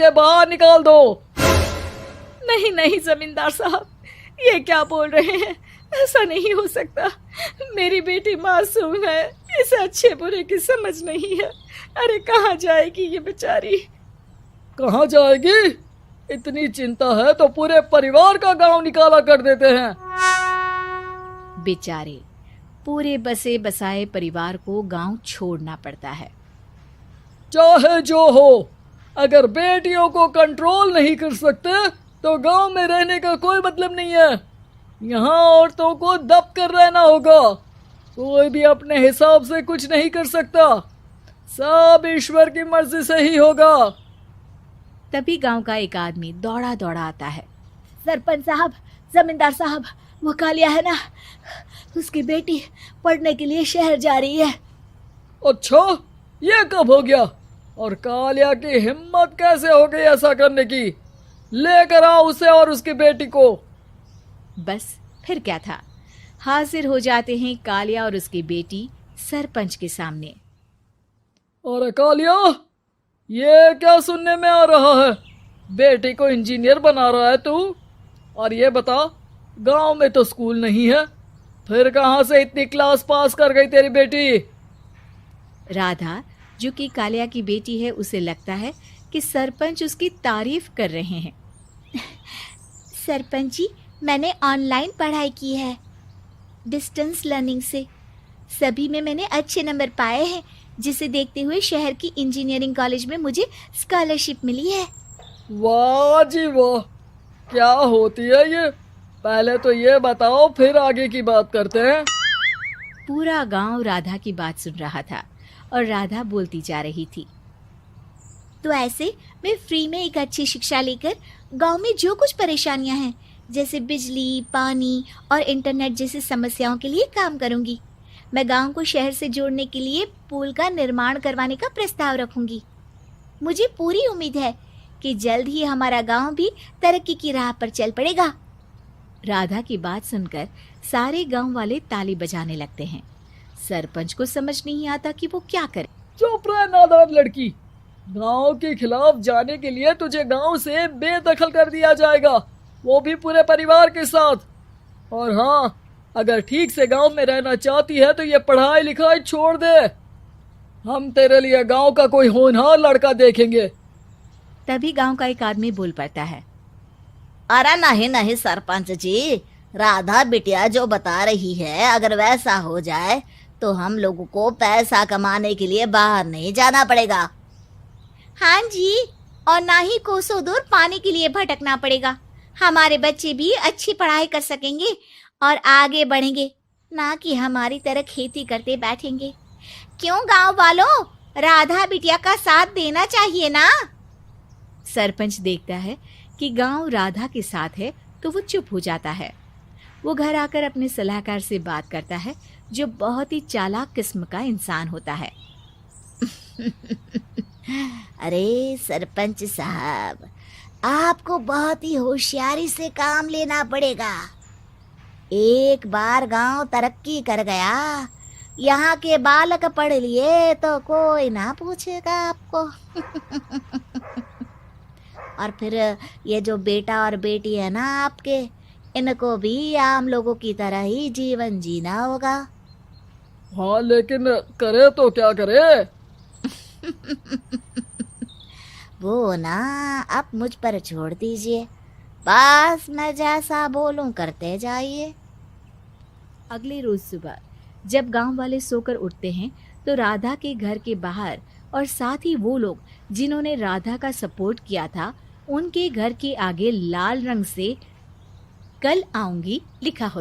के बाहर निकाल दो। नहीं नहीं जमींदार साहब, ये क्या बोल रहे हैं? ऐसा नहीं हो सकता। मेरी बेटी मासूम है, इसे अच्छे बुरे की समझ नहीं है। अरे कहाँ जाएगी ये बेचारी? कहाँ जाएगी? इतनी चिंता है तो पूरे परिवार का गांव निकाला कर देते हैं। बेचारे पूरे बसे बसाए परिवार को गांव छोड़ना पड़ता है। चाहे जो हो, अगर बेटियों को कंट्रोल नहीं कर सकते तो गांव में रहने का कोई मतलब नहीं है। यहाँ औरतों को दब कर रहना होगा। कोई भी अपने हिसाब से कुछ नहीं कर सकता, सब ईश्वर की मर्जी से ही होगा। तभी गांव का एक आदमी दौड़ा दौड़ा आता है। सरपंच साहब, जमींदार साहब, वो कालिया है ना, उसकी बेटी पढ़ने के लिए शहर जा रही है। अच्छा, ये कब हो गया? और कालिया की हिम्मत कैसे हो गई ऐसा करने की? लेकर आओ उसे और उसकी बेटी को। बस फिर क्या था, हाजिर हो जाते हैं कालिया और उसकी बेटी सरपंच के सामने। और कालिया, ये क्या सुनने में आ रहा है? बेटी को इंजीनियर बना रहा है तू? और ये बता, गांव में तो स्कूल नहीं है, फिर कहाँ से इतनी क्लास पास कर गई तेरी बेटी? राधा, जो कि कालिया की बेटी है, उसे लगता है कि सरपंच उसकी तारीफ कर रहे हैं। सरपंच जी, मैंने ऑनलाइन पढ़ाई की है, डिस्टेंस लर्निंग से। सभी में मैंने अच्छे नंबर पाए हैं, जिसे देखते हुए शहर की इंजीनियरिंग कॉलेज में मुझे स्कॉलरशिप मिली है। वाह जी वाह, क्या होती है ये? पहले तो ये बताओ, फिर आगे की बात करते हैं। पूरा गांव राधा की बात सुन रहा था और राधा बोलती जा रही थी। तो ऐसे मैं फ्री में एक अच्छी शिक्षा लेकर गांव में जो कुछ परेशानियां हैं, जैसे बिजली, पानी और इंटरनेट जैसी समस्याओं के लिए काम करूंगी। मैं गांव को शहर से जोड़ने के लिए पुल का निर्माण करवाने का प्रस्ताव रखूंगी। मुझे पूरी उम्मीद है कि जल्द ही हमारा गांव भी तरक्की की राह पर चल पड़ेगा। राधा की बात सुनकर सारे गांव वाले ताली बजाने लगते हैं। सरपंच को समझ नहीं आता कि वो क्या करे। चुप रह नादान लड़की, गांव के खिलाफ जाने के लिए तुझे गांव से बेदखल कर दिया जाएगा, वो भी पूरे परिवार के साथ। और हाँ, अगर ठीक से गांव में रहना चाहती है तो ये पढ़ाई लिखाई छोड़ दे। हम तेरे लिए गांव का कोई होनहार लड़का देखेंगे। तभी गांव का एक आदमी बोल पड़ता है। अरे नहीं नहीं सरपंच जी, राधा बिटिया जो बता रही है, अगर वैसा हो जाए तो हम लोगों को पैसा कमाने के लिए बाहर नहीं जाना पड़ेगा। हाँ जी, और ना ही कोसों दूर पानी के लिए भटकना पड़ेगा। हमारे बच्चे भी अच्छी पढ़ाई कर सकेंगे और आगे बढ़ेंगे, ना कि हमारी तरह खेती करते बैठेंगे। क्यों गांव वालों, राधा बिटिया का साथ देना चाहिए ना। सरपंच देखता है कि गांव राधा के साथ है तो वो चुप हो जाता है। वो घर आकर अपने सलाहकार से बात करता है, जो बहुत ही चालाक किस्म का इंसान होता है। अरे सरपंच साहब, आपको बहुत ही होशियारी से काम लेना पड़ेगा। एक बार गांव तरक्की कर गया, यहाँ के बालक पढ़ लिए तो कोई ना पूछेगा आपको। और फिर ये जो बेटा और बेटी है ना आपके, इनको भी आम लोगों की तरह ही जीवन जीना होगा। हाँ, लेकिन करे तो क्या करे? वो ना आप मुझ पर छोड़ दीजिए, बस मैं जैसा बोलूं करते जाइए। अगले रोज सुबह जब गांव वाले सोकर उठते हैं तो राधा के घर के बाहर और साथ ही वो लोग जिन्होंने राधा का सपोर्ट किया था, उनके घर के आगे लाल रंग से कल आऊंगी लिखा होता।